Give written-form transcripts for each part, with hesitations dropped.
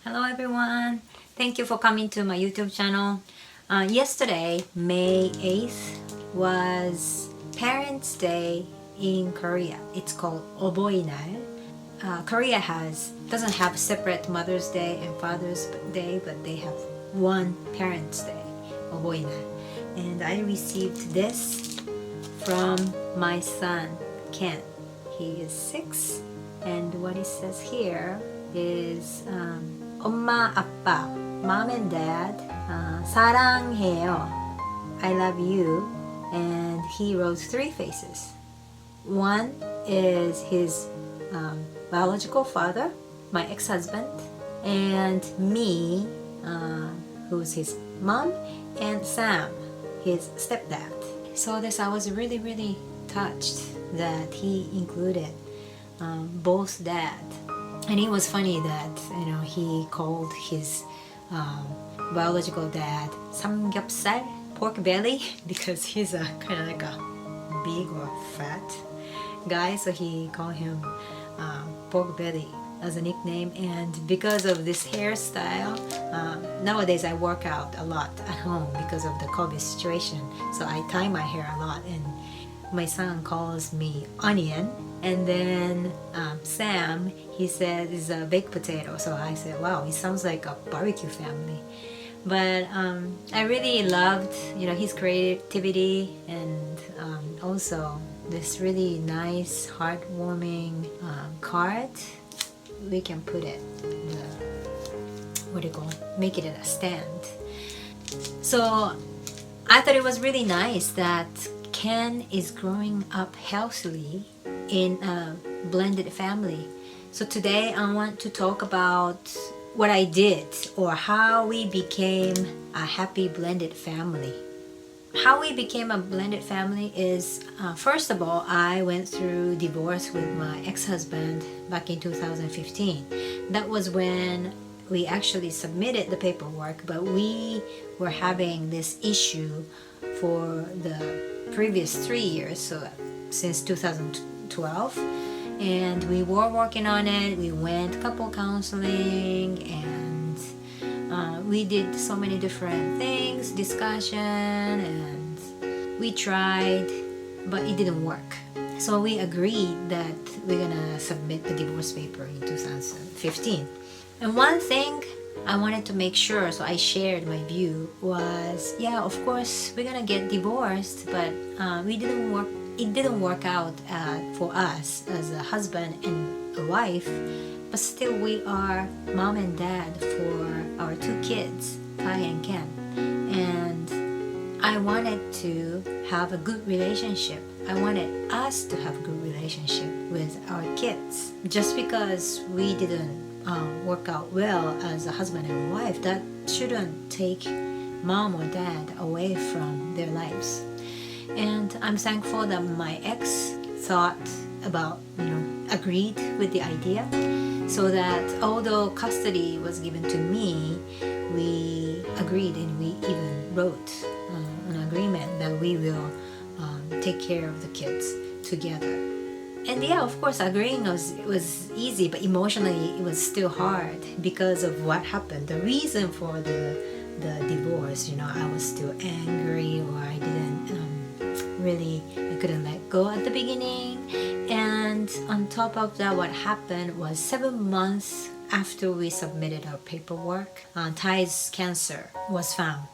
Hello everyone. Thank you for coming to my YouTube channel. Yesterday, May 8th, was Parents' Day in Korea. It's called Oboinal. Korea doesn't have separate Mother's Day and Father's Day, but they have one Parents' Day, Oboinal. And I received this from my son, Ken. He is 6, and what it says here is 엄마, 아빠, mom and dad, 사랑해요, I love you. And he wrote 3 faces. One is his biological father, my ex-husband, and me, who's his mom, and Sam, his stepdad. So this, I was really touched that he included both dad. And it was funny that he called his biological dad 삼겹살, pork belly, because he's a kind of like a big or fat guy, so he called him pork belly as a nickname. And because of this hairstyle, nowadays I work out a lot at home because of the COVID situation, so I tie my hair a lot, and my son calls me onion. And then Sam, he said is a baked potato. So I said, wow, it sounds like a barbecue family. But I really loved his creativity, and also this really nice heartwarming card. We can put it make it a stand. So I thought it was really nice that Ken is growing up healthily in a blended family. So today I want to talk about what I did, or how we became a happy blended family. How we became a blended family is, first of all, I went through divorce with my ex-husband back in 2015. That was when we actually submitted the paperwork, but we were having this issue for the previous 3 years, so since 2012, and we were working on it. We went couple counseling, and we did so many different things, discussion, and we tried, but it didn't work. So we agreed that we're gonna submit the divorce paper in 2015. And one thing I wanted to make sure, so I shared my view, was, yeah, of course we're gonna get divorced, but it didn't work out for us as a husband and a wife, but still we are mom and dad for our 2 kids, Kai and Ken. And I wanted to have a good relationship. I wanted us to have a good relationship with our kids. Just because we didn't work out well as a husband and wife, that shouldn't take mom or dad away from their lives. And I'm thankful that my ex agreed with the idea, so that although custody was given to me, we agreed, and we even wrote an agreement that we will take care of the kids together. And yeah, of course, agreeing was easy, but emotionally it was still hard because of what happened. The reason for the divorce, I was still angry, or I couldn't let go at the beginning. And on top of that, what happened was 7 months after we submitted our paperwork, Ty's cancer was found,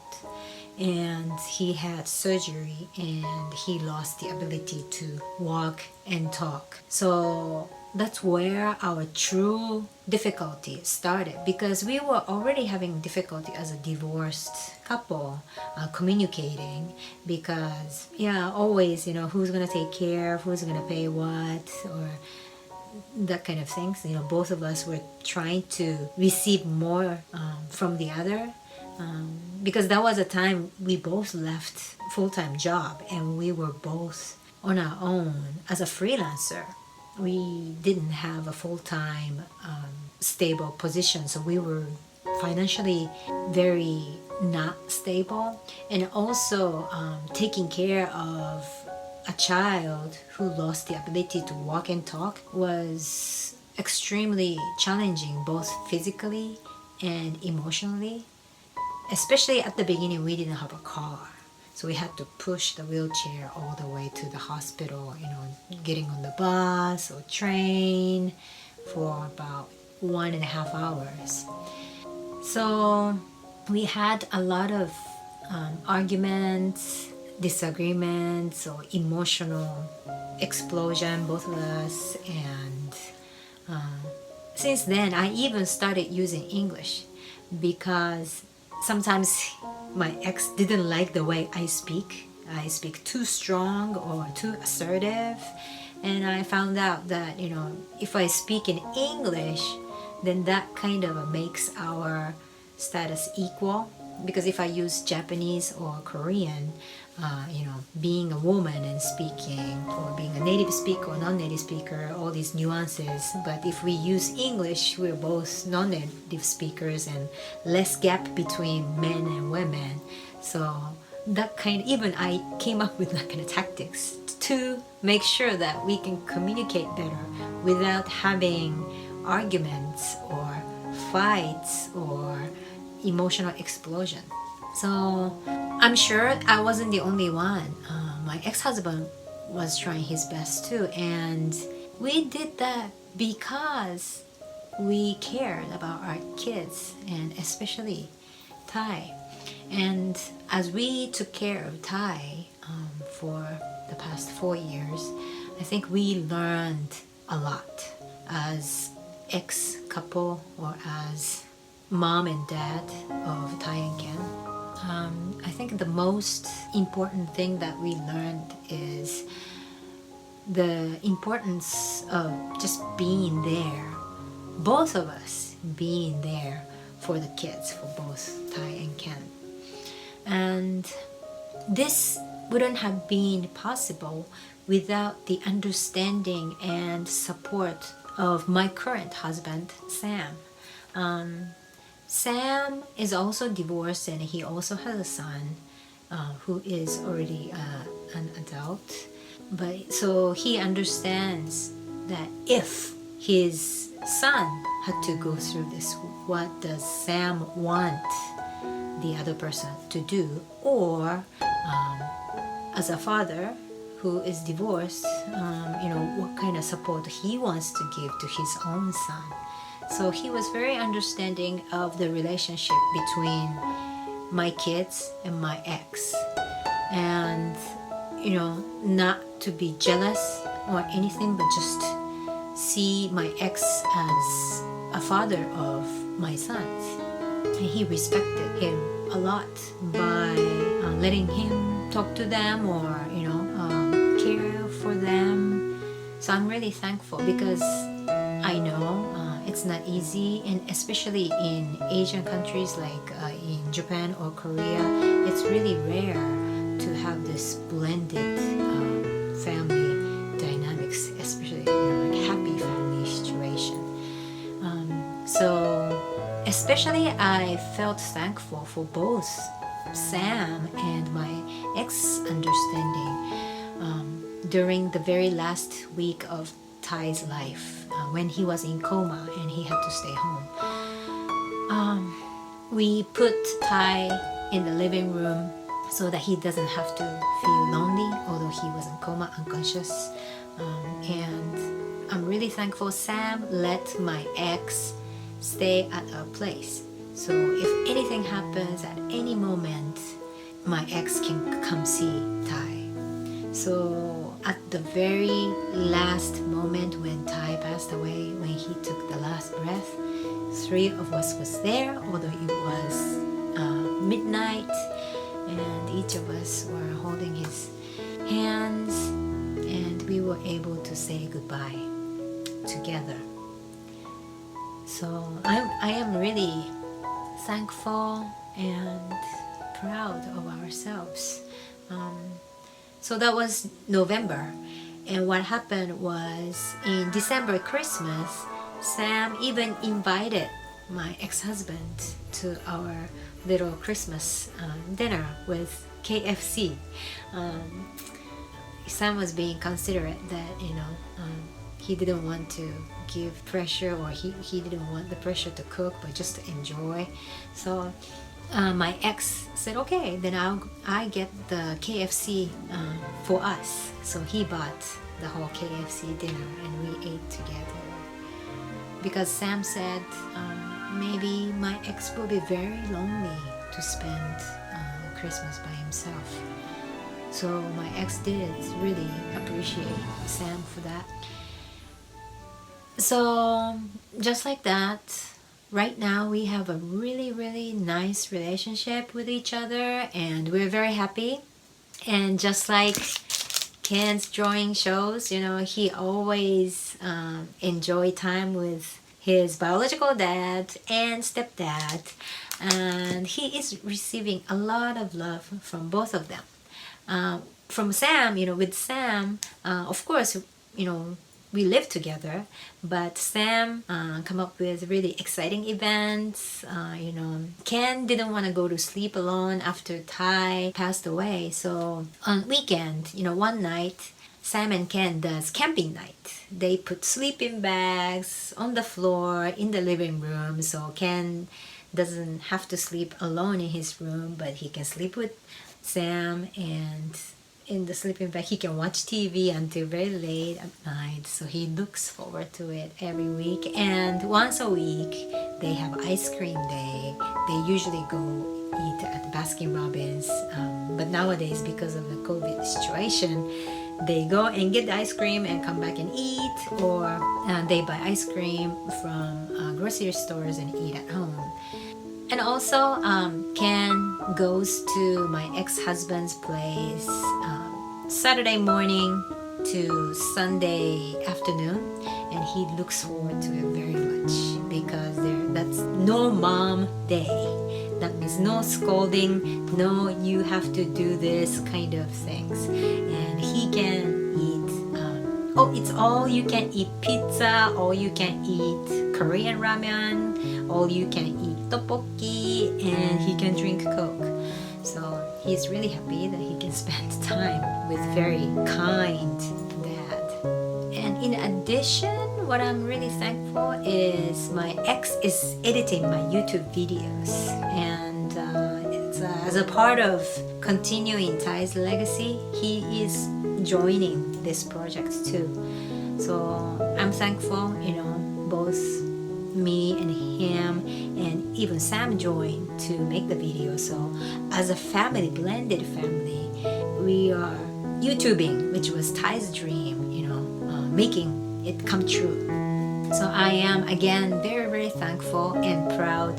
and he had surgery, and he lost the ability to walk and talk. So that's where our true difficulty started, because we were already having difficulty as a divorced couple communicating, because always who's gonna take care of, who's gonna pay what, or that kind of things. Both of us were trying to receive more from the other, because that was a time we both left full-time job, and we were both on our own as a freelancer. We didn't have a full-time stable position, so we were financially very not stable, and also taking care of a child who lost the ability to walk and talk was extremely challenging, both physically and emotionally. Especially at the beginning, we didn't have a car. So we had to push the wheelchair all the way to the hospital, getting on the bus or train for about 1.5 hours. So we had a lot of arguments, disagreements, or emotional explosion, both of us. And since then, I even started using English because sometimes my ex didn't like the way I speak. I speak too strong or too assertive. And I found out that, if I speak in English, then that kind of makes our status equal. Because if I use Japanese or Korean, being a woman and speaking, or being a native speaker or non-native speaker, all these nuances. But if we use English, we're both non-native speakers and less gap between men and women. So that even I came up with that kind of tactics to make sure that we can communicate better without having arguments or fights or emotional explosion. So I'm sure I wasn't the only one. My ex-husband was trying his best too, and we did that because we cared about our kids, and especially Ty. And as we took care of Ty for the past 4 years, I think we learned a lot as ex-couple or as mom and dad of Ty and Ken. I think the most important thing that we learned is the importance of just being there, both of us being there for the kids, for both Ty and Ken. And this wouldn't have been possible without the understanding and support of my current husband, Sam. Sam is also divorced, and he also has a son who is already an adult. But so he understands that if his son had to go through this, what does Sam want the other person to do? Or as a father who is divorced, what kind of support he wants to give to his own son. So he was very understanding of the relationship between my kids and my ex. And, not to be jealous or anything, but just see my ex as a father of my sons. And he respected him a lot by letting him talk to them or, care for them. So I'm really thankful because I know it's not easy, and especially in Asian countries like in Japan or Korea, it's really rare to have this blended family dynamics, especially like happy family situation. So especially I felt thankful for both Sam and my ex understanding during the very last week of Ty's life, when he was in coma and he had to stay home. We put Ty in the living room so that he doesn't have to feel lonely, although he was in coma, unconscious. And I'm really thankful Sam let my ex stay at our place. So if anything happens at any moment, my ex can come see Ty. So at the very last moment when Ty passed away, when he took the last breath, 3 of us was there, although it was midnight, and each of us were holding his hands, and we were able to say goodbye together. So I am really thankful and proud of ourselves. So that was November, and what happened was in December, Christmas, Sam even invited my ex-husband to our little Christmas dinner with KFC. Sam was being considerate that he didn't want to give pressure, or he didn't want the pressure to cook, but just to enjoy. So my ex said, okay, then I get the KFC for us. So he bought the whole KFC dinner and we ate together. Because Sam said maybe my ex will be very lonely to spend Christmas by himself. So my ex did really appreciate Sam for that. So just like that, right now we have a really nice relationship with each other, and we're very happy. And just like Ken's drawing shows, you know, he always enjoy time with his biological dad and stepdad, and he is receiving a lot of love from both of them. From Sam, you know, with Sam, of course, you know, we live together, but Sam come up with really exciting events. You know, Ken didn't want to go to sleep alone after Ty passed away. So on weekend, you know, one night, Sam and Ken does camping night. They put sleeping bags on the floor in the living room, so Ken doesn't have to sleep alone in his room, but he can sleep with Sam, and in the sleeping bag he can watch TV until very late at night. So he looks forward to it every week. And once a week they have ice cream day. They usually go eat at Baskin Robbins, but nowadays because of the COVID situation, they go and get the ice cream and come back and eat, or they buy ice cream from grocery stores and eat at home. And also Ken goes to my ex-husband's place Saturday morning to Sunday afternoon, and he looks forward to it very much, because that's no mom day. That means no scolding, no you have to do this kind of things. And he can eat, it's all you can eat pizza, all you can eat Korean ramen, all you can eat tteokbokki, and he can drink Coke. So he's really happy that he can spend time with very kind dad. And in addition, what I'm really thankful is my ex is editing my YouTube videos, and it's as a part of continuing Ty's legacy, he is joining this project too. So I'm thankful, you know, both me and him and even Sam joined to make the video. So as a family, blended family, we are YouTubing, which was Ty's dream, you know, making it come true. So I am again very thankful and proud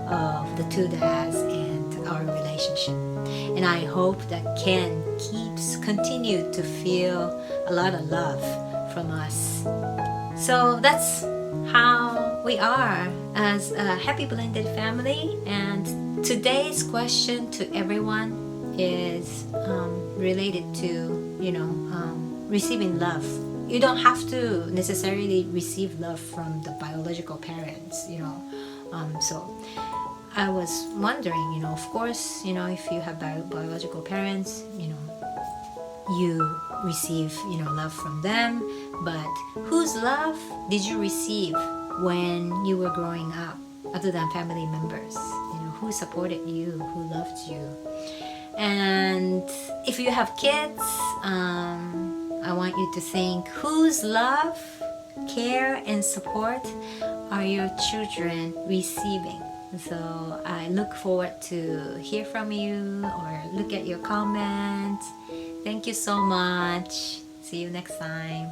of the two dads and our relationship. And I hope that Ken continue to feel a lot of love from us. So that's how we are as a happy blended family. And today's question to everyone is related to, you know, receiving love. You don't have to necessarily receive love from the biological parents, you know. So I was wondering, you know, of course, you know, if you have biological parents, you know, you receive, you know, love from them. But whose love did you receive when you were growing up, other than family members? You know, who supported you, who loved you? And if you have kids, I want you to think, whose love, care, and support are your children receiving? So I look forward to hear from you or look at your comments. Thank you so much. See you next time.